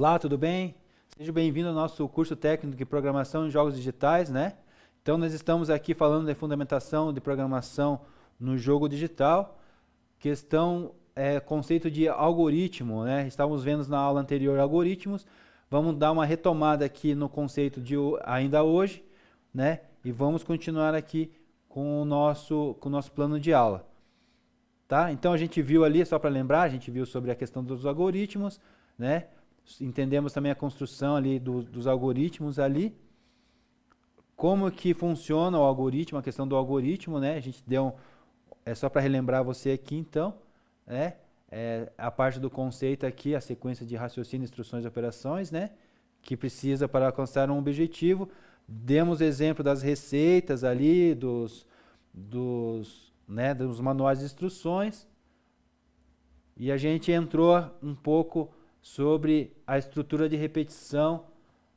Olá, tudo bem? Seja bem-vindo ao nosso curso técnico de programação em jogos digitais, né? Então, nós estamos aqui falando de fundamentação de programação no jogo digital, conceito de algoritmo, né? Estávamos vendo na aula anterior algoritmos, vamos dar uma retomada aqui no conceito de ainda hoje, né? E vamos continuar aqui com o nosso plano de aula, tá? Então, a gente viu ali, só para lembrar, a gente viu sobre a questão dos algoritmos, né? Entendemos também a construção ali dos algoritmos ali, como que funciona o algoritmo, a questão do algoritmo, né? A gente deu, só para relembrar você aqui então, né? A parte do conceito aqui, a sequência de raciocínio, instruções e operações, né? Que precisa para alcançar um objetivo. Demos exemplo das receitas ali, dos manuais de instruções, e a gente entrou um pouco sobre a estrutura de repetição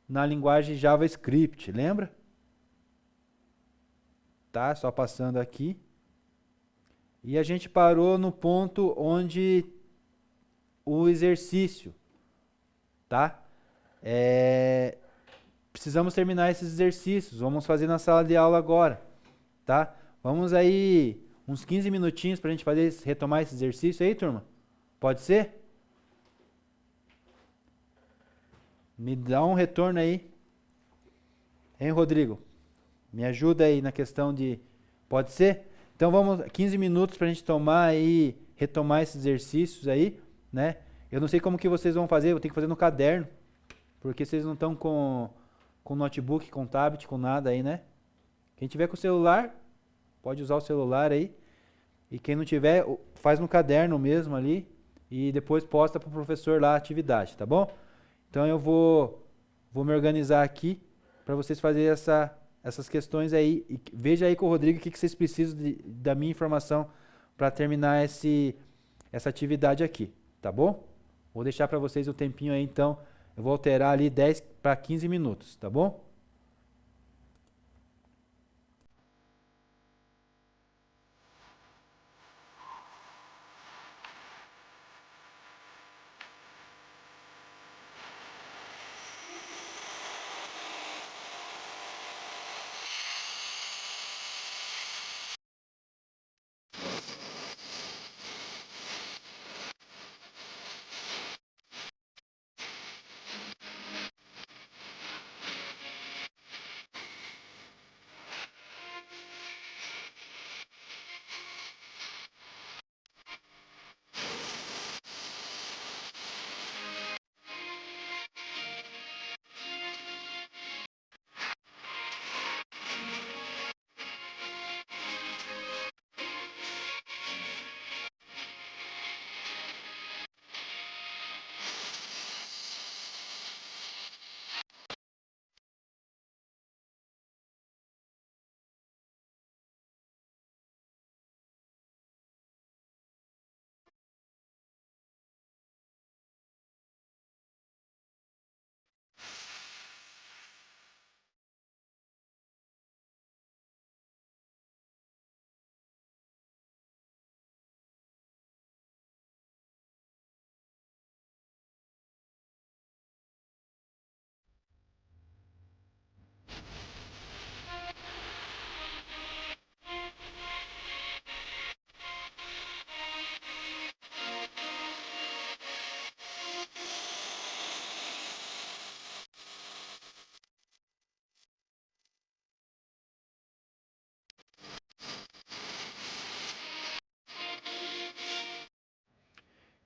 na linguagem JavaScript, lembra? Tá, só passando aqui. E a gente parou no ponto onde o exercício, tá? Precisamos terminar esses exercícios, vamos fazer na sala de aula agora, tá? Vamos aí uns 15 minutinhos para a gente retomar esse exercício aí, turma? Pode ser? Me dá um retorno aí. Hein, Rodrigo? Me ajuda aí na questão de... Pode ser? Então vamos, 15 minutos para a gente retomar esses exercícios aí, né? Eu não sei como que vocês vão fazer, eu tenho que fazer no caderno, porque vocês não estão com notebook, com tablet, com nada aí, né? Quem tiver com o celular, pode usar o celular aí. E quem não tiver, faz no caderno mesmo ali e depois posta para o professor lá a atividade, tá bom? Então eu vou me organizar aqui para vocês fazerem essas questões aí. E veja aí com o Rodrigo o que vocês precisam da minha informação para terminar essa atividade aqui, tá bom? Vou deixar para vocês o tempinho aí, então eu vou alterar ali 10 para 15 minutos, tá bom?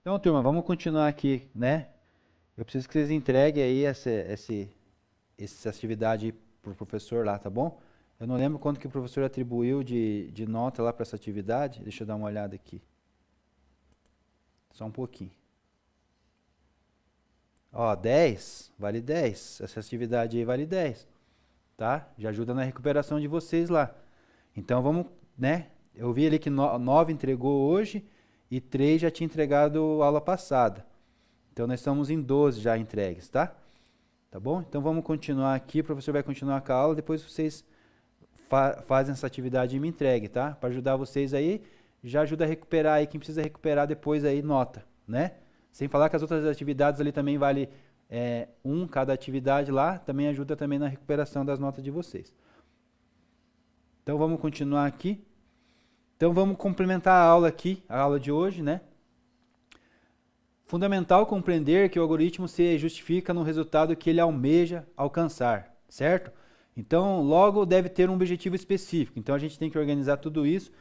Então, turma, vamos continuar aqui, né? Eu preciso que vocês entreguem aí essa atividade para o professor lá, tá bom? Eu não lembro quanto que o professor atribuiu de nota lá para essa atividade. Deixa eu dar uma olhada aqui. Só um pouquinho. Ó, 10, vale 10. Essa atividade aí vale 10, tá? Já ajuda na recuperação de vocês lá. Então vamos, né? Eu vi ali que 9 entregou hoje e 3 já tinha entregado aula passada. Então nós estamos em 12 já entregues, tá? Tá bom? Então vamos continuar aqui, o professor vai continuar com a aula, depois vocês fazem essa atividade e me entreguem, tá? Para ajudar vocês aí, já ajuda a recuperar aí, quem precisa recuperar depois aí, nota, né? Sem falar que as outras atividades ali também vale cada atividade lá, também ajuda também na recuperação das notas de vocês. Então vamos continuar aqui. Então vamos complementar a aula aqui, a aula de hoje, né? Fundamental compreender que o algoritmo se justifica no resultado que ele almeja alcançar, certo? Então, logo deve ter um objetivo específico. Então a gente tem que organizar tudo isso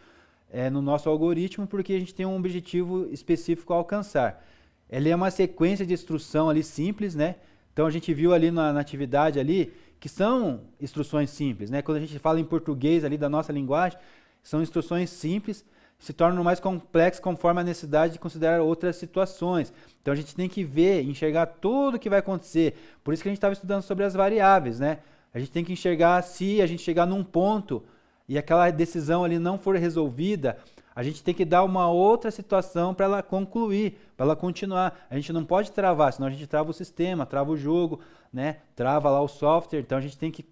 no nosso algoritmo, porque a gente tem um objetivo específico a alcançar. Ele é uma sequência de instrução ali simples, né? Então a gente viu ali na atividade ali que são instruções simples, né? Quando a gente fala em português ali da nossa linguagem, são instruções simples, se tornam mais complexas conforme a necessidade de considerar outras situações. Então a gente tem que ver, enxergar tudo o que vai acontecer. Por isso que a gente estava estudando sobre as variáveis, né? A gente tem que enxergar, se a gente chegar num ponto e aquela decisão ali não for resolvida, a gente tem que dar uma outra situação para ela concluir, para ela continuar. A gente não pode travar, senão a gente trava o sistema, trava o jogo, né? Trava lá o software. Então a gente tem que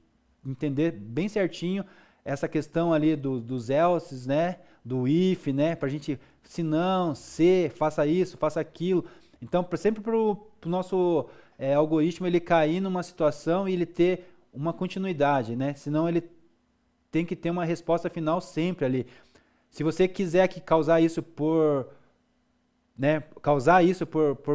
entender bem certinho essa questão ali dos else's, né? Do if, né? Para a gente, se não, se, faça isso, faça aquilo. Então, sempre para o nosso algoritmo ele cair numa situação e ele ter uma continuidade, né? Senão ele tem que ter uma resposta final sempre ali. Se você quiser causar isso por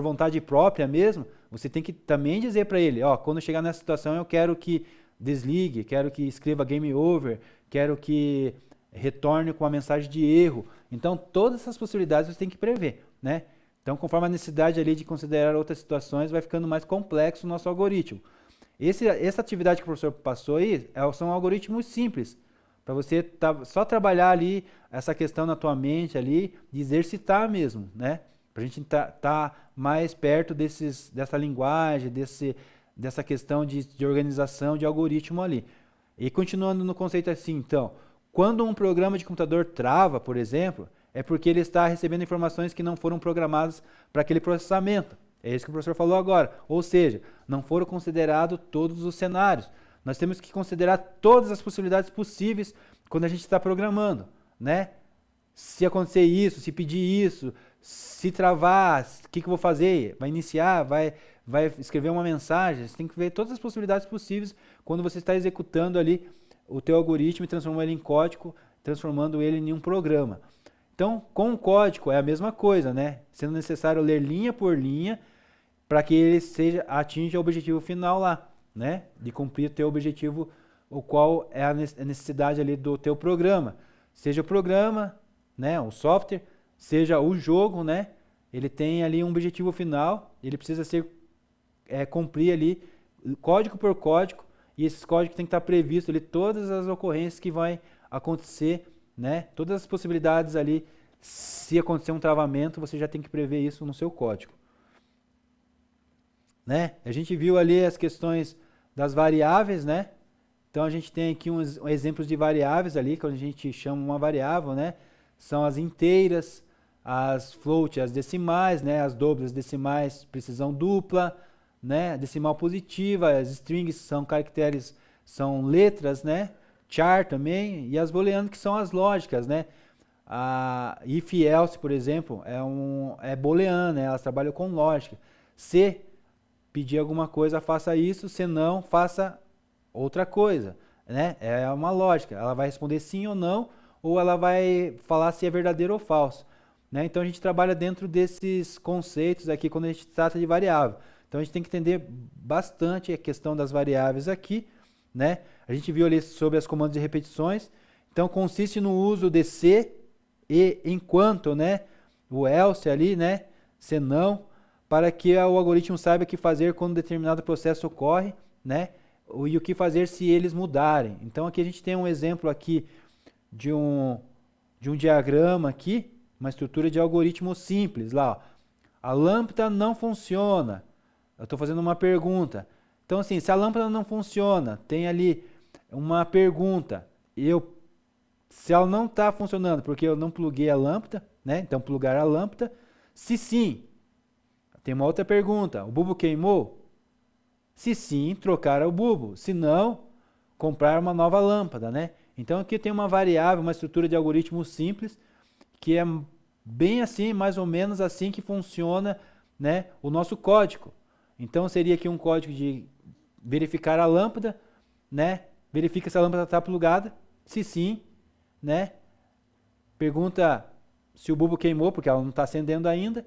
vontade própria mesmo, você tem que também dizer para ele, ó, quando chegar nessa situação eu quero que desligue, quero que escreva game over, quero que retorne com uma mensagem de erro. Então, todas essas possibilidades você tem que prever, né? Então, conforme a necessidade ali de considerar outras situações, vai ficando mais complexo o nosso algoritmo. Essa atividade que o professor passou aí são algoritmos simples, para você só trabalhar ali essa questão na tua mente ali, de exercitar mesmo, né? Para a gente tá mais perto dessa linguagem, dessa questão de organização de algoritmo ali. E continuando no conceito assim, então, quando um programa de computador trava, por exemplo, é porque ele está recebendo informações que não foram programadas para aquele processamento. É isso que o professor falou agora. Ou seja, não foram considerados todos os cenários. Nós temos que considerar todas as possibilidades possíveis quando a gente está programando, né? Se acontecer isso, se pedir isso, se travar, o que eu vou fazer? Vai iniciar, vai escrever uma mensagem. Você tem que ver todas as possibilidades possíveis quando você está executando ali o teu algoritmo e transformando ele em código, transformando ele em um programa. Então, com o código é a mesma coisa, né? Sendo necessário ler linha por linha para que ele atinja o objetivo final lá, né? De cumprir o teu objetivo, o qual é a necessidade ali do teu programa. Seja o programa, né? O software, seja o jogo, né? Ele tem ali um objetivo final, ele precisa cumprir ali código por código, e esses códigos tem que estar previsto ali todas as ocorrências que vai acontecer, né? Todas as possibilidades ali, se acontecer um travamento, você já tem que prever isso no seu código, né? A gente viu ali as questões das variáveis, né? Então a gente tem aqui uns exemplos de variáveis ali, quando a gente chama uma variável, né? São as inteiras, as float, as decimais, né? As dobras decimais, precisão dupla, né? Decimal positiva, as strings são caracteres, são letras, né? Char também, e as booleanas que são as lógicas, né? A if else, por exemplo, é booleana, né? Elas trabalham com lógica. Se pedir alguma coisa, faça isso, se não, faça outra coisa, né? É uma lógica, ela vai responder sim ou não, ou ela vai falar se é verdadeiro ou falso, né? Então a gente trabalha dentro desses conceitos aqui quando a gente trata de variável. Então a gente tem que entender bastante a questão das variáveis aqui, né? A gente viu ali sobre as comandos de repetições. Então consiste no uso de se e enquanto, né? O else ali, né? Se não, para que o algoritmo saiba o que fazer quando determinado processo ocorre, né? E o que fazer se eles mudarem. Então aqui a gente tem um exemplo aqui de um diagrama aqui, uma estrutura de algoritmo simples lá, ó. A lâmpada não funciona. Eu estou fazendo uma pergunta. Então assim, se a lâmpada não funciona, tem ali uma pergunta. Se ela não está funcionando porque eu não pluguei a lâmpada, né? Então plugar a lâmpada. Se sim, tem uma outra pergunta. O bulbo queimou? Se sim, trocar o bulbo. Se não, comprar uma nova lâmpada, né? Então aqui tem uma variável, uma estrutura de algoritmo simples, que é bem assim, mais ou menos assim que funciona, né, o nosso código. Então seria aqui um código de verificar a lâmpada, né? Verifica se a lâmpada está plugada. Se sim, né? Pergunta se o bulbo queimou, porque ela não está acendendo ainda,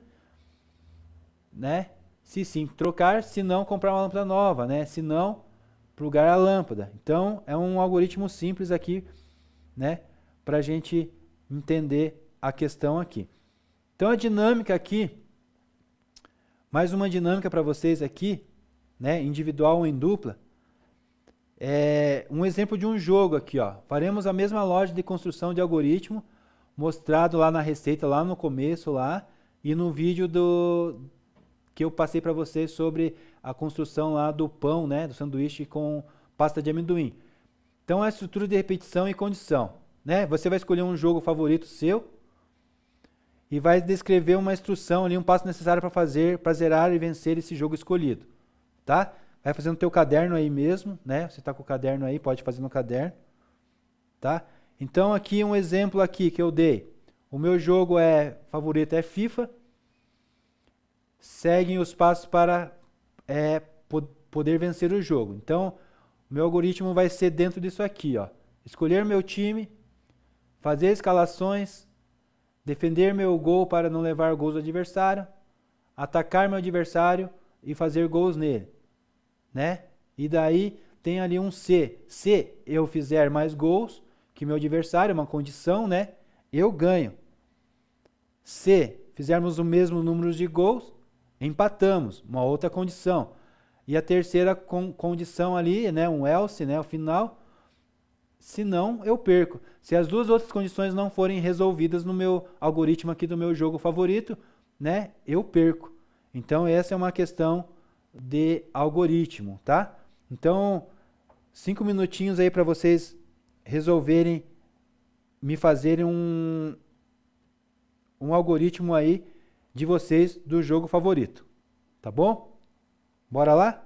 né? Se sim, trocar. Se não, comprar uma lâmpada nova, né? Se não, plugar a lâmpada. Então é um algoritmo simples aqui, né? Para a gente entender a questão aqui. Então a dinâmica aqui, mais uma dinâmica para vocês aqui, né? Individual ou em dupla. É um exemplo de um jogo aqui, ó. Faremos a mesma lógica de construção de algoritmo mostrado lá na receita, lá no começo, lá, e no vídeo que eu passei para vocês sobre a construção lá do pão, né, do sanduíche com pasta de amendoim. Então é a estrutura de repetição e condição, né? Você vai escolher um jogo favorito seu e vai descrever uma instrução ali, um passo necessário para fazer, para zerar e vencer esse jogo escolhido, tá? Vai fazer no teu caderno aí mesmo, né? Você está com o caderno aí, pode fazer no caderno, tá? Então aqui um exemplo aqui que eu dei. O meu jogo favorito é FIFA. Seguem os passos para poder vencer o jogo. Então, o meu algoritmo vai ser dentro disso aqui, ó. Escolher meu time, fazer escalações, defender meu gol para não levar gols do adversário, atacar meu adversário e fazer gols nele, né? E daí tem ali um C. Se eu fizer mais gols que meu adversário, uma condição, né? Eu ganho. Se fizermos o mesmo número de gols, empatamos, uma outra condição. E a terceira condição ali, né, um else, né, ao final, se não, eu perco. Se as duas outras condições não forem resolvidas no meu algoritmo aqui do meu jogo favorito, né, eu perco. Então essa é uma questão de algoritmo, tá? Então, 5 minutinhos aí para vocês resolverem, me fazerem um algoritmo aí de vocês do jogo favorito, tá bom? Bora lá?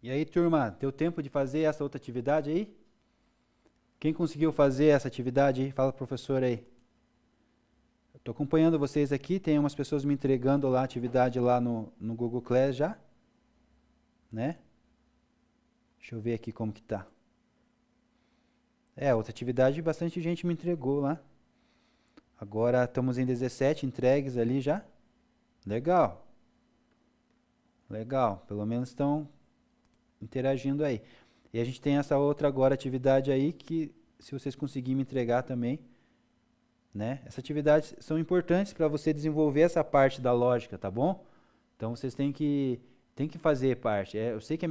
E aí, turma, deu tempo de fazer essa outra atividade aí? Quem conseguiu fazer essa atividade aí? Fala, professor aí. Estou acompanhando vocês aqui, tem umas pessoas me entregando lá a atividade lá no Google Class já, né? Deixa eu ver aqui como que tá. Outra atividade, bastante gente me entregou lá. Agora estamos em 17 entregues ali já. Legal. Legal, pelo menos estão interagindo aí. E a gente tem essa outra agora atividade aí que, se vocês conseguirem me entregar também, né? Essas atividades são importantes para você desenvolver essa parte da lógica, tá bom? Então vocês têm que fazer parte. Eu sei que é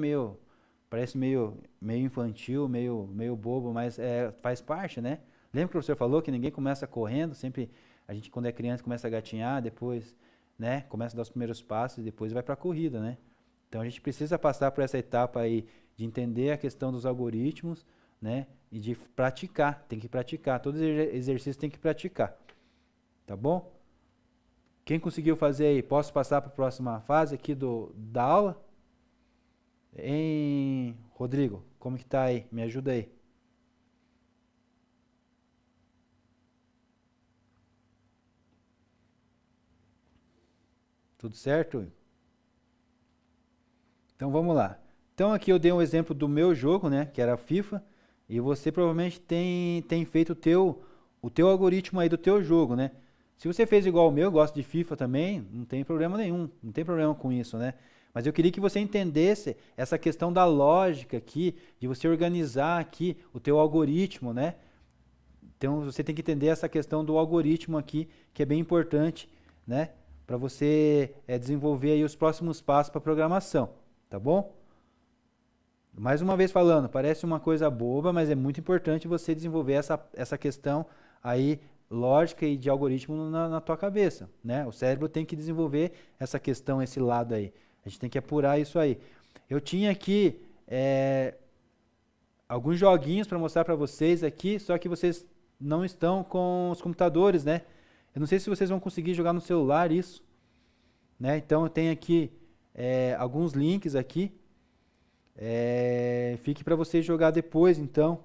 parece meio infantil, meio bobo, mas faz parte, né? Lembra que o professor falou que ninguém começa correndo, sempre a gente quando é criança começa a gatinhar, depois, né, começa a dar os primeiros passos e depois vai para a corrida, né? Então a gente precisa passar por essa etapa aí de entender a questão dos algoritmos, né? E de praticar, tem que praticar. Todo exercício tem que praticar. Tá bom? Quem conseguiu fazer aí? Posso passar para a próxima fase aqui da aula? Rodrigo, como que tá aí? Me ajuda aí. Tudo certo? Então vamos lá. Então aqui eu dei um exemplo do meu jogo, né, que era a FIFA, e você provavelmente tem feito o teu algoritmo aí do teu jogo, né? Se você fez igual o meu, eu gosto de FIFA também, não tem problema nenhum, não tem problema com isso, né? Mas eu queria que você entendesse essa questão da lógica aqui, de você organizar aqui o teu algoritmo, né? Então você tem que entender essa questão do algoritmo aqui, que é bem importante, né? Para você desenvolver aí os próximos passos para a programação, tá bom? Mais uma vez falando, parece uma coisa boba, mas é muito importante você desenvolver essa questão aí lógica e de algoritmo na tua cabeça, né? O cérebro tem que desenvolver essa questão, esse lado aí. A gente tem que apurar isso aí. Eu tinha aqui alguns joguinhos para mostrar para vocês aqui, só que vocês não estão com os computadores, né? Eu não sei se vocês vão conseguir jogar no celular isso, né? Então eu tenho aqui alguns links aqui. Fique para vocês jogar depois, então,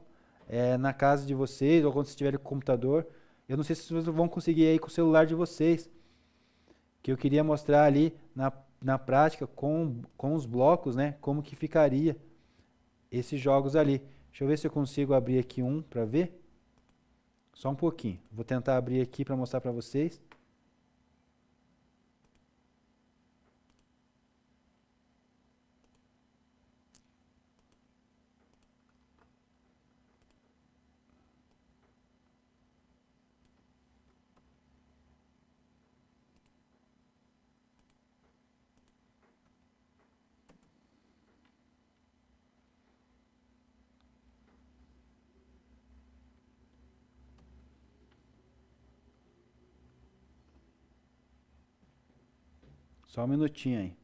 na casa de vocês ou quando vocês tiverem com o computador. Eu não sei se vocês vão conseguir aí com o celular de vocês, que eu queria mostrar ali na prática com os blocos, né, como que ficaria esses jogos ali. Deixa eu ver se eu consigo abrir aqui um para ver. Só um pouquinho. Vou tentar abrir aqui para mostrar para vocês. Só um minutinho aí.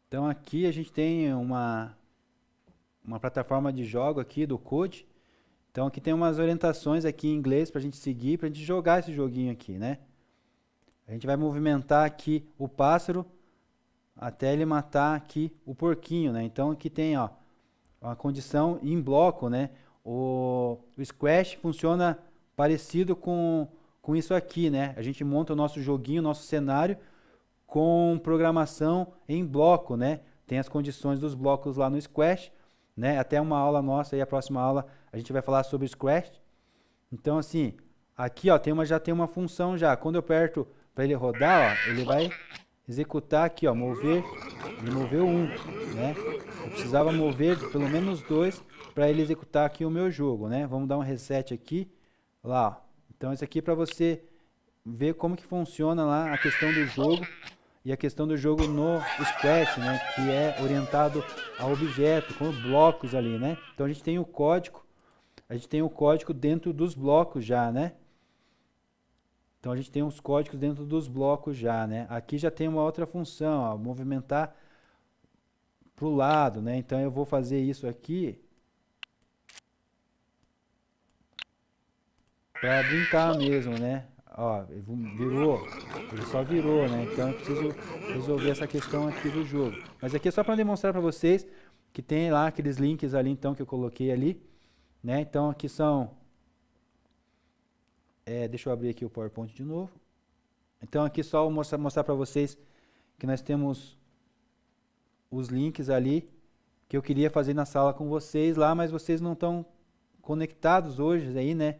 Então aqui a gente tem uma plataforma de jogo aqui do Code. Então aqui tem umas orientações aqui em inglês para a gente seguir, para a gente jogar esse joguinho aqui, né? A gente vai movimentar aqui o pássaro até ele matar aqui o porquinho, né? Então aqui tem, ó, uma condição em bloco, né? O Squash funciona parecido com isso aqui, né? A gente monta o nosso joguinho, nosso cenário com programação em bloco, né? Tem as condições dos blocos lá no Squash, né? Até uma aula nossa aí, a próxima aula, a gente vai falar sobre o Squash. Então, assim, aqui, ó, já tem uma função já. Quando eu aperto para ele rodar, ó, ele vai executar aqui, ó, mover. Ele moveu um, né? Eu precisava mover pelo menos dois para ele executar aqui o meu jogo, né? Vamos dar um reset aqui, lá, ó. Então, isso aqui é para você ver como que funciona lá a questão do jogo e a questão do jogo no Squash, né? Que é orientado a objeto, com blocos ali, né? Então, a gente tem o código dentro dos blocos já, né? Então a gente tem os códigos dentro dos blocos já, né? Aqui já tem uma outra função, ó, movimentar para o lado, né? Então eu vou fazer isso aqui para brincar mesmo, né? Ó, virou, ele só virou, né? Então eu preciso resolver essa questão aqui do jogo. Mas aqui é só para demonstrar para vocês que tem lá aqueles links ali, então, que eu coloquei ali, né? Então aqui são... deixa eu abrir aqui o PowerPoint de novo. Então aqui só mostrar para vocês que nós temos os links ali que eu queria fazer na sala com vocês lá, mas vocês não estão conectados hoje aí, né?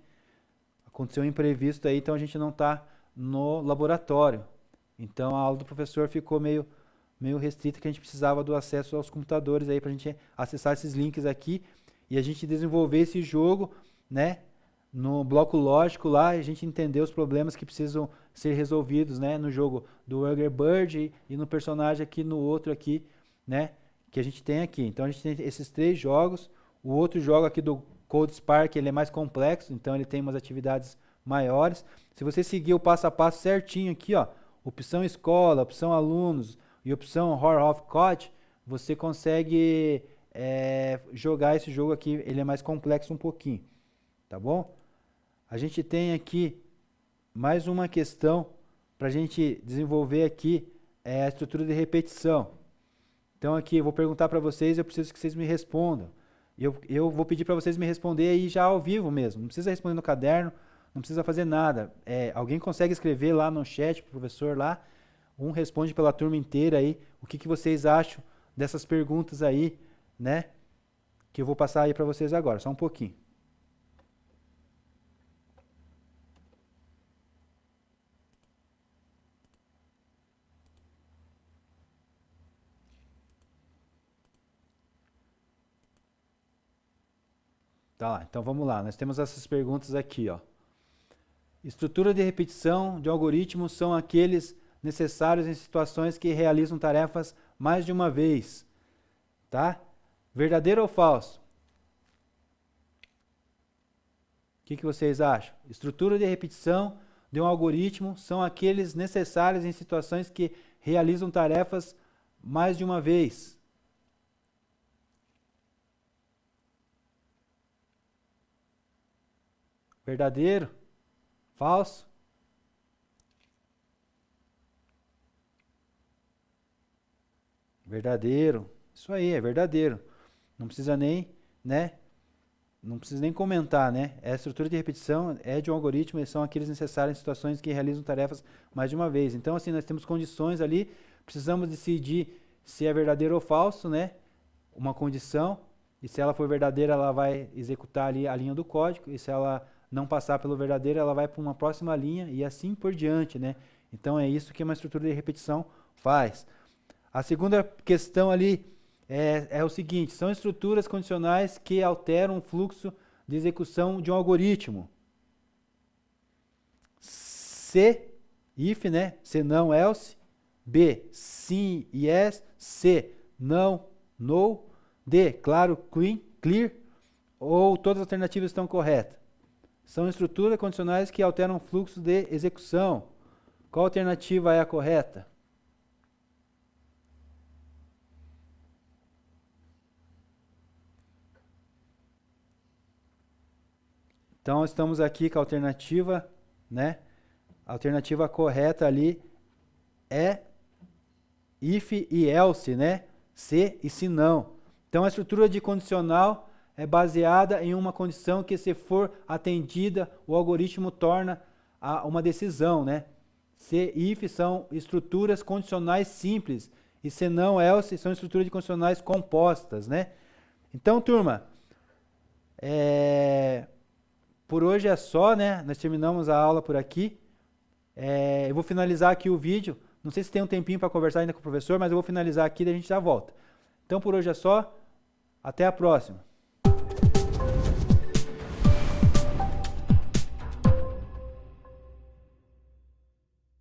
Aconteceu um imprevisto aí, então a gente não está no laboratório. Então a aula do professor ficou meio restrita, que a gente precisava do acesso aos computadores aí para a gente acessar esses links aqui e a gente desenvolver esse jogo, né? No bloco lógico lá, a gente entender os problemas que precisam ser resolvidos, né? No jogo do Angry Bird e no personagem aqui, no outro aqui, né? Que a gente tem aqui. Então a gente tem esses três jogos. O outro jogo aqui do Cold Spark, ele é mais complexo, então ele tem umas atividades maiores. Se você seguir o passo a passo certinho aqui, ó, opção escola, opção alunos e opção Horror of Code, você consegue jogar esse jogo aqui. Ele é mais complexo um pouquinho, tá bom? A gente tem aqui mais uma questão para a gente desenvolver aqui, a estrutura de repetição. Então aqui eu vou perguntar para vocês, eu preciso que vocês me respondam. Eu vou pedir para vocês me responder aí já ao vivo mesmo, não precisa responder no caderno, não precisa fazer nada. Alguém consegue escrever lá no chat pro professor lá, um responde pela turma inteira aí, o que vocês acham dessas perguntas aí, né? Que eu vou passar aí para vocês agora, só um pouquinho. Tá, então vamos lá. Nós temos essas perguntas aqui, ó. Estrutura de repetição de algoritmos são aqueles necessários em situações que realizam tarefas mais de uma vez, tá? Verdadeiro ou falso? O que vocês acham? Estrutura de repetição de um algoritmo são aqueles necessários em situações que realizam tarefas mais de uma vez. Verdadeiro? Falso? Verdadeiro. Isso aí, é verdadeiro. Não precisa nem, né? Não precisa nem comentar, né? A estrutura de repetição é de um algoritmo, e são aqueles necessários em situações que realizam tarefas mais de uma vez. Então, assim, nós temos condições ali, precisamos decidir se é verdadeiro ou falso, né? Uma condição, e se ela for verdadeira, ela vai executar ali a linha do código, e se ela não passar pelo verdadeiro, ela vai para uma próxima linha e assim por diante, né? Então é isso que uma estrutura de repetição faz. A segunda questão ali é o seguinte: são estruturas condicionais que alteram o fluxo de execução de um algoritmo. Se, if, né? Se não, else. B, sim, yes. C, não, no. D, claro, clear. Ou todas as alternativas estão corretas? São estruturas condicionais que alteram o fluxo de execução. Qual alternativa é a correta? Então, estamos aqui com a alternativa, né? A alternativa correta ali é if e else, né? Se e se não. Então, a estrutura de condicional é baseada em uma condição que, se for atendida, o algoritmo torna uma decisão, né? Se e if são estruturas condicionais simples, e se não, else são estruturas de condicionais compostas, né? Então, turma, por hoje é só, né? Nós terminamos a aula por aqui. Eu vou finalizar aqui o vídeo. Não sei se tem um tempinho para conversar ainda com o professor, mas eu vou finalizar aqui e a gente já volta. Então, por hoje é só. Até a próxima.